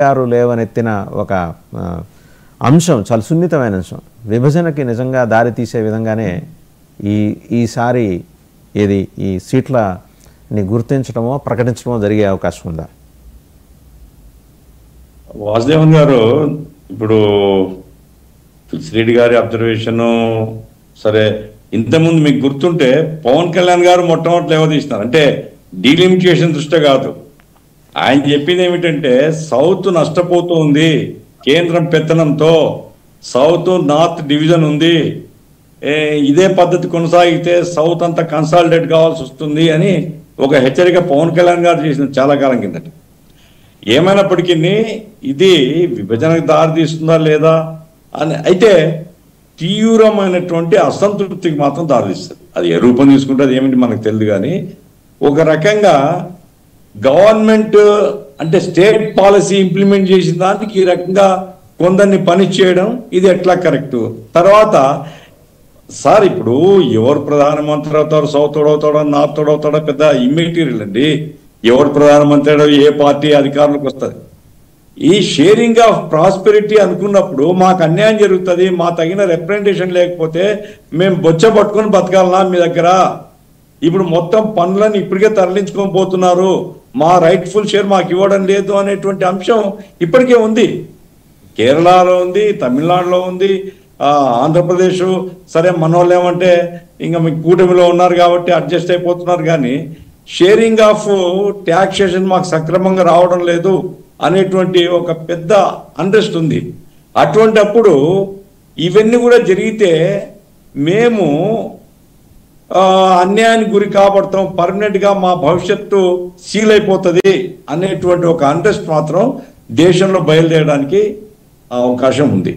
గారు లేవనెత్తిన ఒక అంశం చాలా సున్నితమైన అంశం. విభజనకి నిజంగా దారి తీసే విధంగానే ఈసారి ఈ సీట్లని గుర్తించడమో ప్రకటించడమో జరిగే అవకాశం ఉందా? వాసుదేవన్ గారు, ఇప్పుడు తులసిరెడ్డి గారి అబ్జర్వేషను సరే, ఇంతకుముందు మీకు గుర్తుంటే పవన్ కళ్యాణ్ గారు మొట్టమొదటి లేవదీస్తున్నారు. అంటే డీలిమిటేషన్ దృష్ట్యా కాదు, ఆయన చెప్పింది ఏమిటంటే సౌత్ నష్టపోతుంది కేంద్రం పెత్తనంతో, సౌత్ నార్త్ డివిజన్ ఉంది, ఇదే పద్ధతి కొనసాగితే సౌత్ అంతా కన్సాలిడేట్ కావాల్సి వస్తుంది అని ఒక హెచ్చరిక పవన్ కళ్యాణ్ గారు చేసిన చాలా కాలం కిందట. ఏమైనప్పటికీ ఇది విభజనకు దారితీస్తుందా లేదా అని అయితే తీవ్రమైనటువంటి అసంతృప్తికి మాత్రం దారితీస్తుంది. అది ఏ రూపం తీసుకుంటే అది ఏమిటి మనకు తెలియదు, కానీ ఒక రకంగా గవర్నమెంట్ అంటే స్టేట్ పాలసీ ఇంప్లిమెంట్ చేసిన దానికి ఈ రకంగా కొందరిని పనిష్ చేయడం ఇది ఎట్లా కరెక్ట్? తర్వాత సార్, ఇప్పుడు ఎవరు ప్రధానమంత్రి అవుతారు, సౌత్ అవుతాడో నార్త్ అవుతాడో పెద్ద ఇమ్మెటీరియల్ అండి. ఎవరు ప్రధానమంత్రి అయ్యాడో ఏ పార్టీ అధికారులకు వస్తుంది. ఈ షేరింగ్ ఆఫ్ ప్రాస్పెరిటీ అనుకున్నప్పుడు మాకు అన్యాయం జరుగుతుంది, మా తగిన రిప్రజెంటేషన్ లేకపోతే మేము బొచ్చ పట్టుకొని బతకాలనా మీ దగ్గర? ఇప్పుడు మొత్తం పనులను ఇప్పటికే తరలించుకొని పోతున్నారు, మా రైట్ఫుల్ షేర్ మాకు ఇవ్వడం లేదు అనేటువంటి అంశం ఇప్పటికే ఉంది. కేరళలో ఉంది, తమిళనాడులో ఉంది, ఆంధ్రప్రదేశ్ సరే మనోళ్ళు ఏమంటే ఇంకా మీకు కూటమిలో ఉన్నారు కాబట్టి అడ్జస్ట్ అయిపోతున్నారు, కానీ షేరింగ్ ఆఫ్ ట్యాక్సేషన్ మాకు సక్రమంగా రావడం లేదు అనేటువంటి ఒక పెద్ద అంట్రెస్ట్ ఉంది. అటువంటి అప్పుడు ఇవన్నీ కూడా జరిగితే మేము అన్యాయానికి గురి కాబడతాం, పర్మనెంట్గా మా భవిష్యత్తు సీల్ అయిపోతుంది అనేటువంటి ఒక అంట్రెస్ట్ మాత్రం దేశంలో బయలుదేరడానికి అవకాశం ఉంది.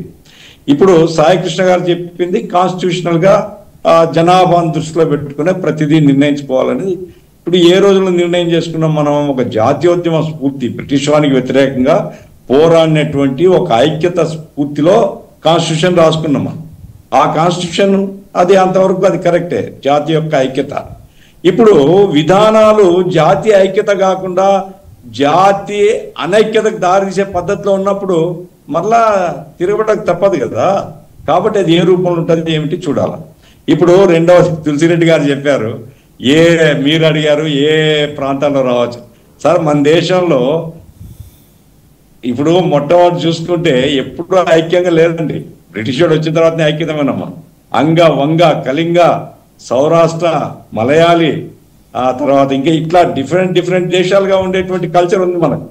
ఇప్పుడు సాయికృష్ణ గారు చెప్పింది కాన్స్టిట్యూషనల్గా జనాభాను దృష్టిలో పెట్టుకునే ప్రతిదీ నిర్ణయించుకోవాలని. ఇప్పుడు ఏ రోజుల్లో నిర్ణయం చేసుకున్నాం మనం? ఒక జాతీయోద్యమ స్ఫూర్తి, బ్రిటిష్ వారికి వ్యతిరేకంగా పోరాడినటువంటి ఒక ఐక్యత స్ఫూర్తిలో కాన్స్టిట్యూషన్ రాసుకున్నాం. ఆ కాన్స్టిట్యూషన్ అది అంతవరకు అది కరెక్టే, జాతి యొక్క ఐక్యత. ఇప్పుడు విధానాలు జాతీయ ఐక్యత కాకుండా జాతి అనైక్యతకు దారితీసే పద్ధతిలో ఉన్నప్పుడు మరలా తిరగబడక తప్పదు కదా. కాబట్టి అది ఏ రూపంలో ఉంటుంది ఏమిటి చూడాలి. ఇప్పుడు రెండవది తులసిరెడ్డి గారు చెప్పారు, మీరు అడిగారు ఏ ప్రాంతాల్లో రావచ్చు. సార్, మన దేశంలో ఇప్పుడు మొట్టమొదటి చూసుకుంటే ఎప్పుడు ఐక్యంగా లేదండి. బ్రిటిష్ వాడు వచ్చిన తర్వాతనే ఐక్యతమేనమ్మా. అంగ, వంగ, కళింగ, సౌరాష్ట్ర, మలయాళీ, ఆ తర్వాత ఇంకా ఇట్లా డిఫరెంట్ దేశాలుగా ఉండేటువంటి కల్చర్ ఉంది మనకు.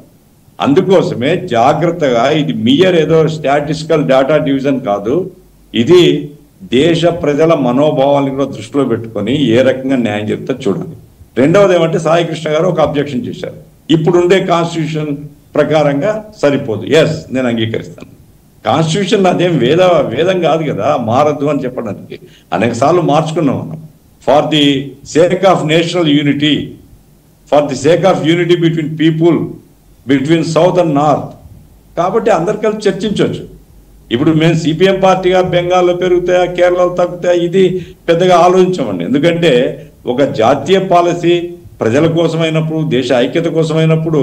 అందుకోసమే జాగ్రత్తగా, ఇది మియర్ ఏదో స్టాటిస్టికల్ డేటా డివిజన్ కాదు, ఇది దేశ ప్రజల మనోభావాలను కూడా దృష్టిలో పెట్టుకొని ఏ రకంగా న్యాయం చెప్తే చూడాలి. రెండవది ఏమంటే సాయికృష్ణ గారు ఒక అబ్జెక్షన్ చేశారు, ఇప్పుడుండే కాన్స్టిట్యూషన్ ప్రకారంగా సరిపోదు. ఎస్, నేను అంగీకరిస్తాను. కాన్స్టిట్యూషన్ అదేం వేదం కాదు కదా, మారద్దు అని చెప్పడానికి. అనేక సార్లు మార్చుకున్నాం మనం. For the sake of national unity, for the sake of unity between people, between south and north. కాబట్టి అందరు కలిసి చర్చించవచ్చు. ఇప్పుడు మేము సిపిఎం పార్టీగా బెంగాల్లో పెరుగుతాయా, కేరళలో తగ్గుతాయా, ఇది పెద్దగా ఆలోచించమండి. ఎందుకంటే ఒక జాతీయ పాలసీ ప్రజల కోసమైనప్పుడు, దేశ ఐక్యత కోసమైనప్పుడు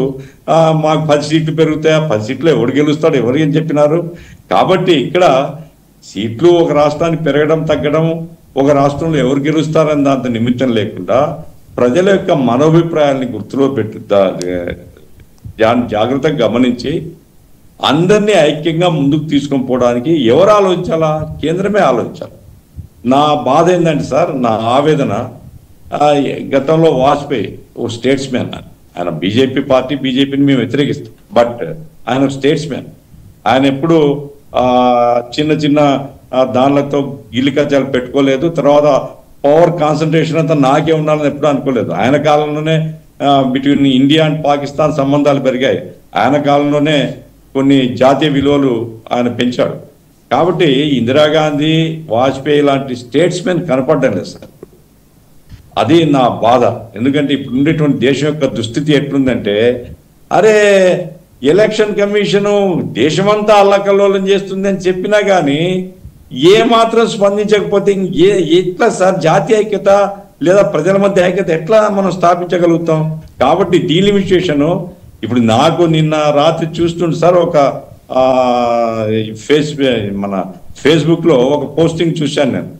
మాకు 10 సీట్లు పెరుగుతాయా, 10 సీట్లు ఎవరు గెలుస్తాడు, ఎవరు ఏం చెప్పినారు? కాబట్టి ఇక్కడ సీట్లు ఒక రాష్ట్రానికి పెరగడం తగ్గడం, ఒక రాష్ట్రంలో ఎవరు గెలుస్తారని దాంతో నిమిత్తం లేకుండా ప్రజల యొక్క మనోభిప్రాయాల్ని గుర్తులో పెట్టు జాగ్రత్తగా గమనించి అందరినీ ఐక్యంగా ముందుకు తీసుకొని పోవడానికి ఎవరు ఆలోచించాలా? కేంద్రమే ఆలోచించాలి. నా బాధ ఏంటంటే సార్, నా ఆవేదన, గతంలో వాజ్పేయి ఓ స్టేట్స్ మ్యాన్, ఆయన బీజేపీ పార్టీ, బీజేపీని మేము వ్యతిరేకిస్తాం, బట్ ఆయన స్టేట్స్ మ్యాన్. ఆయన ఎప్పుడు చిన్న దానిలతో గిల్లికజ్జాలు పెట్టుకోలేదు. తర్వాత పవర్ కాన్సన్ట్రేషన్ అంతా నాకే ఉండాలని ఎప్పుడు అనుకోలేదు. ఆయన కాలంలోనే బిట్వీన్ ఇండియా అండ్ పాకిస్తాన్ సంబంధాలు పెరిగాయి. ఆయన కాలంలోనే కొన్ని జాతీయ విలువలు ఆయన పెంచాడు. కాబట్టి ఇందిరాగాంధీ, వాజ్పేయి లాంటి స్టేట్స్మెన్ కనపడడం లేదు సార్. అది నా బాధ. ఎందుకంటే ఇప్పుడు ఉండేటువంటి దేశం యొక్క దుస్థితి ఎట్లుందంటే, అరే ఎలక్షన్ కమిషను దేశమంతా అల్లకల్లోలం చేస్తుంది అని చెప్పినా కానీ ఏ మాత్రం స్పందించకపోతే ఎట్లా సార్ జాతీయ ఐక్యత లేదా ప్రజల మధ్య ఐక్యత ఎట్లా మనం స్థాపించగలుగుతాం? కాబట్టి డీలిమిటేషన్ ఇప్పుడు నాకు నిన్న రాత్రి చూస్తుంటే సార్ ఒక మన ఫేస్బుక్ లో ఒక పోస్టింగ్ చూశాను నేను.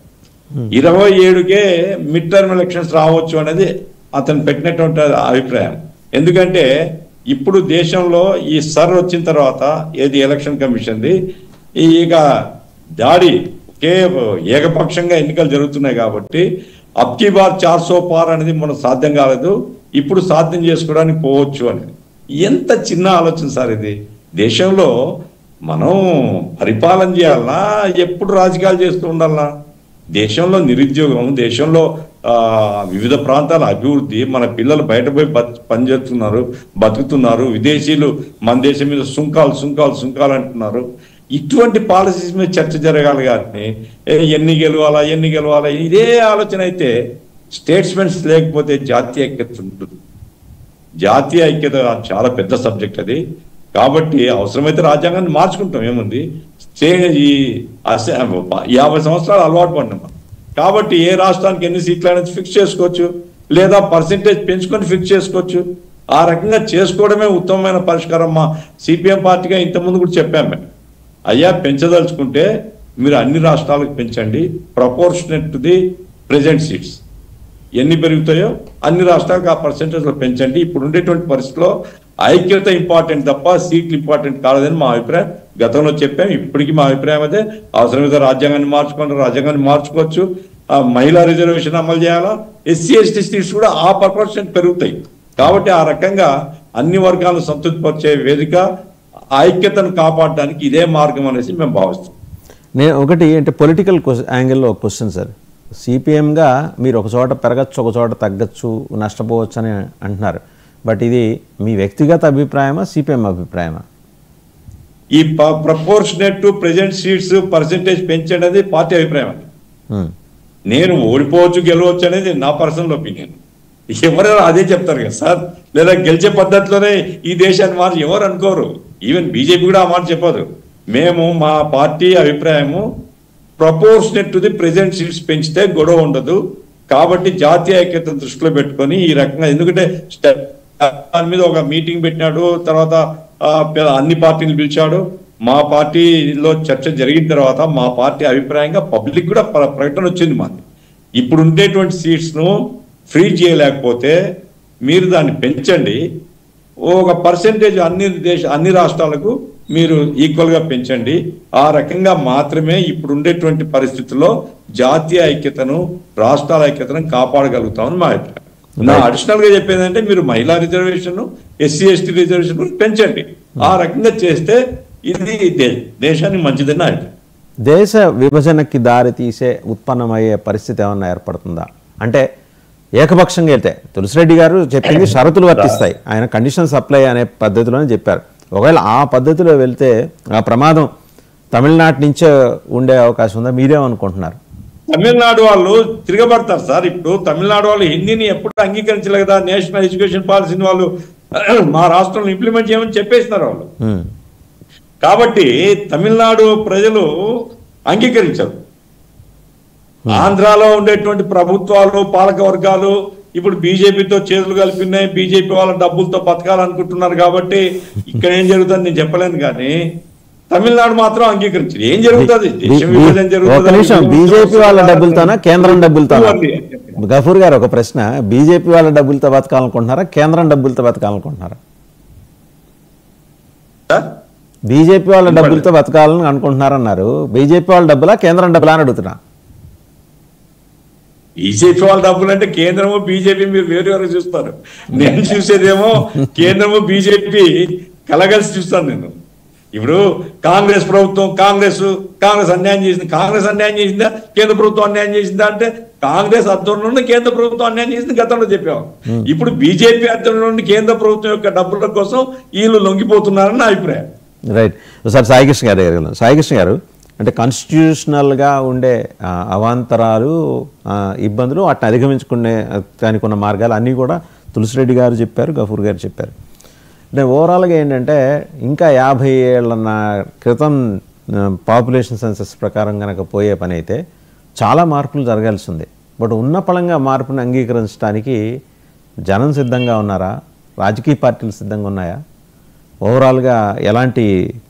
27కే మిడ్ టర్మ్ ఎలక్షన్స్ రావచ్చు అనేది అతను పెట్టినటువంటి అభిప్రాయం. ఎందుకంటే ఇప్పుడు దేశంలో ఈ సర్ వచ్చిన తర్వాత ఏది ఎలక్షన్ కమిషన్ది ఇక దాడి ఏకపక్షంగా ఎన్నికలు జరుగుతున్నాయి కాబట్టి అబ్కీ బార్ 400 పార్ అనేది మనకు సాధ్యం కాలేదు, ఇప్పుడు సాధ్యం చేసుకోవడానికి పోవచ్చు అని. ఎంత చిన్న ఆలోచన సార్ ఇది. దేశంలో మనం పరిపాలన చేయాలన్నా ఎప్పుడు రాజకీయాలు చేస్తూ ఉండాలన్నా? దేశంలో నిరుద్యోగం, దేశంలో వివిధ ప్రాంతాల అభివృద్ధి, మన పిల్లలు బయట పోయి పనిచేస్తున్నారు, బతుకుతున్నారు, విదేశీయులు మన దేశం మీద సుంకాలు అంటున్నారు. ఇటువంటి పాలసీస్ మీద చర్చ జరగాలి కానీ ఎన్ని గెలవాలా ఇదే ఆలోచన అయితే స్టేట్స్మెన్స్ లేకపోతే జాతీయ ఐక్యత ఉంటుంది. జాతీయ ఐక్యత చాలా పెద్ద సబ్జెక్ట్ అది. కాబట్టి అవసరమైతే రాజ్యాంగాన్ని మార్చుకుంటాం, ఏముంది. ఈ 50 సంవత్సరాలు అలవాటు పడినాం కాబట్టి ఏ రాష్ట్రానికి ఎన్ని సీట్లు అనేది ఫిక్స్ చేసుకోవచ్చు, లేదా పర్సెంటేజ్ పెంచుకొని ఫిక్స్ చేసుకోవచ్చు. ఆ రకంగా చేసుకోవడమే ఉత్తమమైన పరిష్కారం. మా సిపిఎం పార్టీగా ఇంతకుముందు కూడా చెప్పాం మేము, అయ్యా పెంచదలుచుకుంటే మీరు అన్ని రాష్ట్రాలకు పెంచండి, proportionate to the present seats. ఎన్ని పెరుగుతాయో అన్ని రాష్ట్రాలకు ఆ పర్సెంటేజ్లో పెంచండి. ఇప్పుడు ఉండేటువంటి పరిస్థితిలో ఐక్యత ఇంపార్టెంట్ తప్ప సీట్లు ఇంపార్టెంట్ కాదని మా అభిప్రాయం. గతంలో చెప్పాం, ఇప్పటికీ మా అభిప్రాయం అదే. అవసరమైతే రాజ్యాంగాన్ని మార్చుకోవచ్చు. మహిళా రిజర్వేషన్ అమలు చేయాలా, ఎస్సీ ఎస్టీ సీట్స్ కూడా ఆ పర్సెంట్ పెరుగుతాయి. కాబట్టి ఆ రకంగా అన్ని వర్గాలను సంతృప్తిపరిచే వేదిక, ఐక్యతను కాపాడడానికి ఇదే మార్గం అనేసి మేము భావిస్తాం. నేను ఒకటి అంటే పొలిటికల్ యాంగిల్లో ఒక క్వశ్చన్ సార్. సిపిఎంగా మీరు ఒక చోట పెరగచ్చు, ఒక చోట తగ్గచ్చు, నష్టపోవచ్చు అని అంటున్నారు. బట్ ఇది మీ వ్యక్తిగత అభిప్రాయమా, సిపిఎం అభిప్రాయమా? ఈ proportionate to present seats percentage పెంచండి పార్టీ అభిప్రాయం అండి. నేను ఓడిపోవచ్చు గెలవచ్చు అనేది నా పర్సనల్ ఒపీనియన్. ఎవరైనా అదే చెప్తారు కదా సార్, లేదా గెలిచే పద్ధతిలోనే ఈ దేశాన్ని మార్చి ఎవరు అనుకోరు. ఈవెన్ బీజేపీ కూడా ఆ మాట చెప్పదు. మేము మా పార్టీ అభిప్రాయము proportionate to the present seats పెంచితే గొడవ ఉండదు. కాబట్టి జాతీయ ఐక్యతను దృష్టిలో పెట్టుకొని ఈ రకంగా, ఎందుకంటే దాని మీద ఒక మీటింగ్ పెట్టినాడు, తర్వాత అన్ని పార్టీలు పిలిచాడు. మా పార్టీలో చర్చ జరిగిన తర్వాత మా పార్టీ అభిప్రాయంగా పబ్లిక్ కూడా ప్రకటన వచ్చింది మాది. ఇప్పుడు ఉండేటువంటి సీట్స్ను ఫ్రీ చేయలేకపోతే మీరు దాన్ని పెంచండి, ఒక పర్సెంటేజ్ అన్ని రాష్ట్రాలకు మీరు ఈక్వల్గా పెంచండి. ఆ రకంగా మాత్రమే ఇప్పుడు ఉండేటువంటి పరిస్థితుల్లో జాతీయ ఐక్యతను, రాష్ట్రాల ఐక్యతను కాపాడగలుగుతామని మా అభిప్రాయం. నా అడిషనల్ గా చెప్పేది అంటే మీరు మహిళా రిజర్వేషన్, ఎస్సీ ఎస్టీ రిజర్వేషన్ పెంచండి. ఆ రకంగా చేస్తే ఇది దేశానికి మంచిదని నా అభిప్రాయం. దేశ విభజనకి దారి తీసే ఉత్పన్నమయ్యే పరిస్థితి ఏమన్నా ఏర్పడుతుందా? అంటే ఏకపక్షంగా వెళ్తే తులసిరెడ్డి గారు చెప్పింది షరతులు వర్తిస్తాయి, ఆయన కండిషన్స్ అప్లై అనే పద్ధతిలోనే చెప్పారు. ఒకవేళ ఆ పద్ధతిలో వెళ్తే ఆ ప్రమాదం తమిళనాడు నుంచే ఉండే అవకాశం ఉందా? మీరేమనుకుంటున్నారు? తమిళనాడు వాళ్ళు తిరగబడతారు సార్. ఇప్పుడు తమిళనాడు వాళ్ళు హిందీని ఎప్పుడు అంగీకరించలేదు కదా. నేషనల్ ఎడ్యుకేషన్ పాలసీని వాళ్ళు మా రాష్ట్రంలో ఇంప్లిమెంట్ చేయమని చెప్పేస్తున్నారు వాళ్ళు. కాబట్టి తమిళనాడు ప్రజలు అంగీకరించారు. ఆంధ్రాలో ఉండేటువంటి ప్రభుత్వాలు, పాలక వర్గాలు ఇప్పుడు బీజేపీతో చేతులు కలిపినాయి, బీజేపీ వాళ్ళ డబ్బులతో బతకాలనుకుంటున్నారు. కాబట్టి ఇక్కడ ఏం జరుగుతుంది నేను చెప్పలేను, కానీ తమిళనాడు మాత్రం అంగీకరించింది. ఏం జరుగుతుంది? దేశం విభజన జరుగుతుంది. బీజేపీ వాళ్ళ డబ్బులతోనా, కేంద్రం డబ్బులతోనా? గఫూర్ గారు ఒక ప్రశ్న, బీజేపీ వాళ్ళ డబ్బులతో బతకాలనుకుంటున్నారా, కేంద్రం డబ్బులతో బతకాలనుకుంటున్నారా? బీజేపీ వాళ్ళ డబ్బులతో బతకాలని అనుకుంటున్నారన్నారు. బీజేపీ వాళ్ళ డబ్బులా, కేంద్రం డబ్బులా అని అడుగుతున్నా. బీజేపీ వాళ్ళ డబ్బులు అంటే కేంద్రము బీజేపీ మీరు వేరు చూస్తారు. నేను చూసేదేమో కేంద్రము బీజేపీ కలగలిసి చూస్తాను నేను. ఇప్పుడు కాంగ్రెస్ ప్రభుత్వం, కాంగ్రెస్ అన్యాయం చేసింది. కాంగ్రెస్ అన్యాయం చేసిందా, కేంద్ర ప్రభుత్వం అన్యాయం చేసిందా అంటే కాంగ్రెస్ ఆధ్వర్యంలో కేంద్ర ప్రభుత్వం అన్యాయం చేసింది గతంలో చెప్పాము. ఇప్పుడు బీజేపీ ఆధ్వర్యంలో కేంద్ర ప్రభుత్వం యొక్క డబ్బుల కోసం వీళ్ళు లొంగిపోతున్నారని నా అభిప్రాయం. రైట్. సార్ సాయికృష్ణ గారు అంటే కాన్స్టిట్యూషనల్గా ఉండే అవాంతరాలు, ఇబ్బందులు వాటిని అధిగమించుకునే దానికి ఉన్న మార్గాలు అన్నీ కూడా తులసిరెడ్డి గారు చెప్పారు, గఫూర్ గారు చెప్పారు. అంటే ఓవరాల్గా ఏంటంటే ఇంకా 50 ఏళ్ల క్రితం పాపులేషన్ సెన్సస్ ప్రకారం కనుక పోయే పని అయితే చాలా మార్పులు జరగాల్సి ఉంది. బట్ ఉన్న పళంగా మార్పుని అంగీకరించడానికి జనం సిద్ధంగా ఉన్నారా? రాజకీయ పార్టీలు సిద్ధంగా ఉన్నాయా? ఓవరాల్గా ఎలాంటి